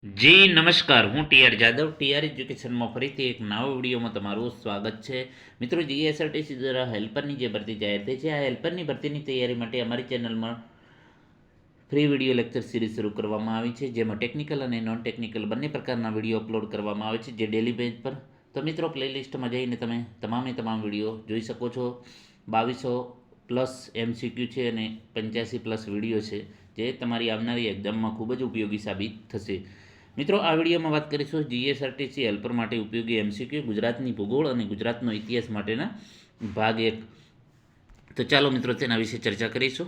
જી નમસ્કાર, હું TR Jadav TR એજ્યુકેશનમાં ફરીથી એક નવા વિડીયોમાં તમારું સ્વાગત છે. મિત્રો, જીએસઆરટીસી દ્વારા હેલ્પરની જે ભરતી જાહેર થઈ છે, આ હેલ્પરની ભરતીની તૈયારી માટે અમારી ચેનલમાં ફ્રી વિડીયો લેક્ચર સિરીઝ શરૂ કરવામાં આવી છે, જેમાં ટેકનિકલ અને નોન ટેકનિકલ બંને પ્રકારના વિડીયો અપલોડ કરવામાં આવે છે, જે ડેલી બેઝ પર. તો મિત્રો, પ્લેલિસ્ટમાં જઈને તમે તમામ વિડીયો જોઈ શકો છો. 2200+ MCQ છે અને 85+ વિડીયો છે, જે તમારી આવનારી એક્ઝામમાં ખૂબ જ ઉપયોગી સાબિત થશે. મિત્રો, આ વિડીયોમાં વાત કરીશું જીએસઆરટીસી હેલ્પર માટે ઉપયોગી MCQ, ગુજરાતની ભૂગોળ અને ગુજરાતનો ઇતિહાસ માટેના ભાગ 1. તો ચાલો મિત્રો, તેના વિશે ચર્ચા કરીશું.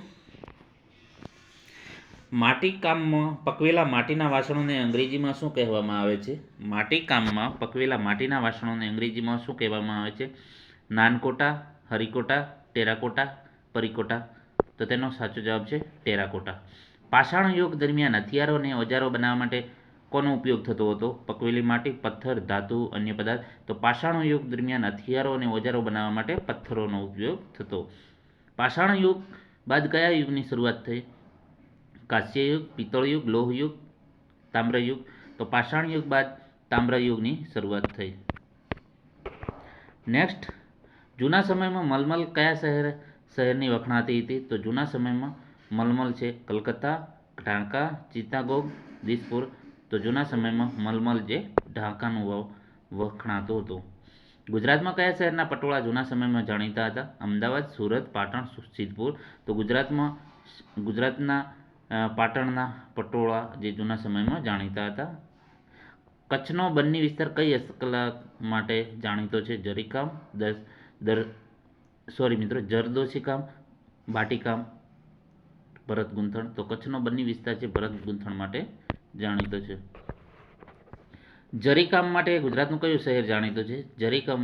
માટીકામમાં પકવેલા માટીના વાસણોને અંગ્રેજીમાં શું કહેવામાં આવે છે? માટીકામમાં પકવેલા માટીના વાસણોને અંગ્રેજીમાં શું કહેવામાં આવે છે? નાનકોટા, હરિકોટા, ટેરાકોટા, પરિકોટા. તો તેનો સાચો જવાબ છે ટેરાકોટા. પાષાણ યુગ દરમિયાન હથિયારો અને ઓજારો બનાવવા માટે કોનો ઉપયોગ થતો હતો? પકવેલી માટી, પથ્થર, ધાતુ, અન્ય પદાર્થ. તો પાષાણ યુગ દરમિયાન હથિયારો અને ઓજારો બનાવવા માટે પથ્થરોનો ઉપયોગ થતો. પાષાણ યુગ બાદ કયા યુગની શરૂઆત થઈ? કાંસ્ય યુગ, પિત્તળ યુગ, લોહ યુગ, તામ્ર યુગ. તો પાષાણ યુગ બાદ તામ્ર યુગની શરૂઆત થઈ. નેક્સ્ટ, જૂના સમયમાં મલમલ કયા શહેરની વખણાતી હતી? તો જૂના સમયમાં મલમલ છે કલકત્તા, ઢાકા, ચિત્તાગોંગ, દિસપુર. તો જૂના સમયમાં મલમલ જે ઢાકાનું વખણાતું હતું. ગુજરાતમાં કયા શહેરના પટોળા જૂના સમયમાં જાણીતા હતા? અમદાવાદ, સુરત, પાટણ, સિદ્ધપુર. તો ગુજરાતના પાટણના પટોળા જે જૂના સમયમાં જાણીતા હતા. કચ્છનો બન્ની વિસ્તાર કઈ હસ્તકલા માટે જાણીતો છે? જરીકામ, જરદોશી કામ, બાટીકામ, ભરત ગૂંથણ. તો કચ્છનો બન્ની વિસ્તાર છે ભરત ગૂંથણ માટે જાણીતો છે. જરીકામ માટે ગુજરાતનું કયું શહેર જાણીતું છે? જરીકામ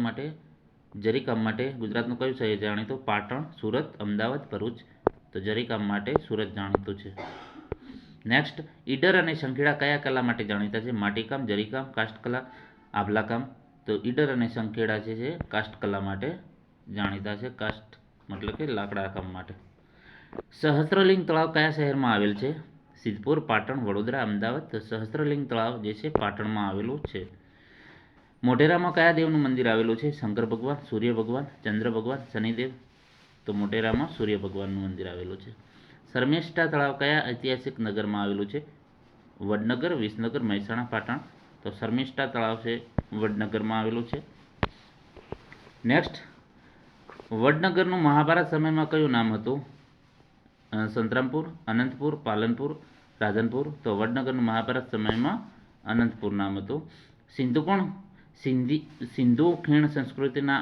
માટે ગુજરાતનું કયું શહેર જાણીતું? પાટણ, સુરત, અમદાવાદ, ભરૂચ. તો જરીકામ માટે સુરત જાણીતું છે. નેક્સ્ટ, ઈડર અને સંખેડા કયા કલા માટે જાણીતા છે? માટીકામ, જરીકામ, કાષ્ઠકલા, આભલાકામ. તો ઈડર અને સંખેડા છે કાષ્ઠકલા માટે જાણીતા છે. કાષ્ઠ મતલબ કે લાકડા કામ માટે. સહસ્ત્રલિંગ તળાવ કયા શહેરમાં આવેલ છે? સિદ્ધપુર, પાટણ, વડોદરા, અમદાવાદ. તો સહસ્ત્રલિંગ તળાવ જે છે પાટણમાં આવેલું છે. મોઢેરામાં કયા દેવનું મંદિર આવેલું છે? શંકર ભગવાન, સૂર્ય ભગવાન, ચંદ્ર ભગવાન, શનિદેવ. તો મોઢેરામાં સૂર્ય ભગવાનનું મંદિર આવેલું છે. શર્મિષ્ઠા તળાવ કયા ઐતિહાસિક નગરમાં આવેલું છે? વડનગર, વિસનગર, મહેસાણા, પાટણ. તો શર્મિષ્ઠા તળાવ છે વડનગરમાં આવેલું છે. નેક્સ્ટ, વડનગરનું મહાભારત સમયમાં કયું નામ હતું? સંતરામપુર, અનંતપુર, પાલનપુર, રાધનપુર. તો વડનગરનું મહાભારત સમયમાં અનંતપુર નામ હતું. સિંધુ ખીણ સંસ્કૃતિના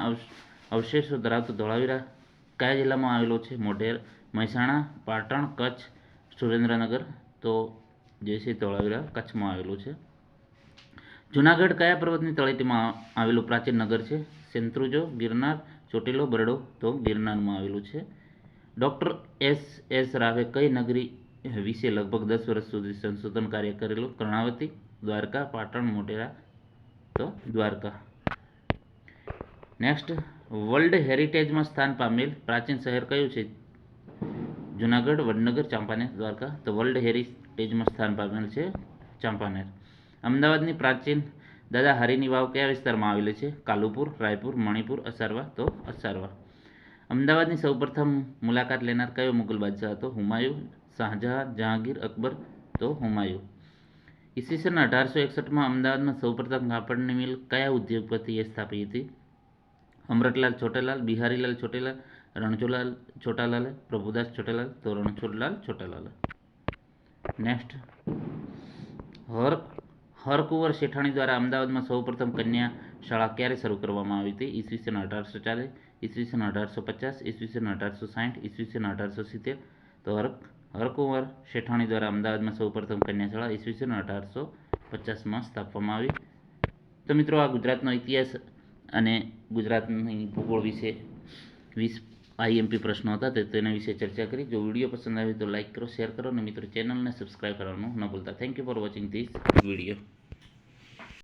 અવશેષો ધરાવતો ધોળાવીરા કયા જિલ્લામાં આવેલો છે? મોઢેર, મહેસાણા, પાટણ, કચ્છ, સુરેન્દ્રનગર. તો જે છે ધોળાવીરા કચ્છમાં આવેલું છે. જુનાગઢ કયા પર્વતની તળેટીમાં આવેલું પ્રાચીન નગર છે? શેત્રુંજય, ગિરનાર, ચોટીલો, બરડો. તો ગિરનારમાં આવેલું છે. ડૉક્ટર એસ રાવે કઈ નગરી વિશે લગભગ 10 વર્ષ સુધી સંશોધન કાર્ય કરેલું? કર્ણાવતી, દ્વારકા, પાટણ, મોઢેરા. તો દ્વારકા. નેક્સ્ટ, વર્લ્ડ હેરિટેજમાં સ્થાન પામેલ પ્રાચીન શહેર કયું છે? જુનાગઢ, વડનગર, ચાંપાનેર, દ્વારકા. તો વર્લ્ડ હેરિટેજમાં સ્થાન પામેલ છે ચાંપાનેર. અમદાવાદની પ્રાચીન દાદા હરીની વાવ કયા વિસ્તારમાં આવેલી છે? કાલુપુર, રાયપુર, મણિપુર, અસારવા. તો અસારવા. અમદાવાદની સૌપ્રથમ મુલાકાત લેનાર કયો મુગલ બાદશાહ હતો? હુમાયું, શાહજહાં, જહાંગીર, અકબર. તો હુમાયું. ઈસવીસન 1861માં અમદાવાદમાં સૌપ્રથમ કાપડની મિલ કયા ઉદ્યોગપતિએ સ્થાપી હતી? અમૃતલાલ છોટાલાલ, બિહારીલાલ છોટેલાલ, રણછોડલાલ છોટાલાલ, પ્રભુદાસ છોટાલાલ. તો રણછોડલાલ છોટાલાલ. નેક્સ્ટ, હરકુંવર શેઠાણી દ્વારા અમદાવાદમાં સૌપ્રથમ કન્યા શાળા ક્યારે શરૂ કરવામાં આવી હતી? ઈસવીસન 1840, ઈસવીસન 1850, ઈસવીસન 1860, ઈસવીસન 1870. તો હરકુંવર શેઠાણી દ્વારા અમદાવાદમાં સૌપ્રથમ કન્યા શાળા ઈસવીસન 1850માં સ્થાપવામાં આવી. તો મિત્રો, આ ગુજરાતનો ઇતિહાસ અને ગુજરાતની ભૂગોળ વિશે 20 IMP પ્રશ્નો હતા, તેના વિશે ચર્ચા કરી. જો વિડીયો પસંદ આવે તો લાઇક કરો, શેર કરો અને મિત્રો ચેનલને સબસ્ક્રાઈબ કરવાનું ન ભૂલતા. Thank you for watching this video.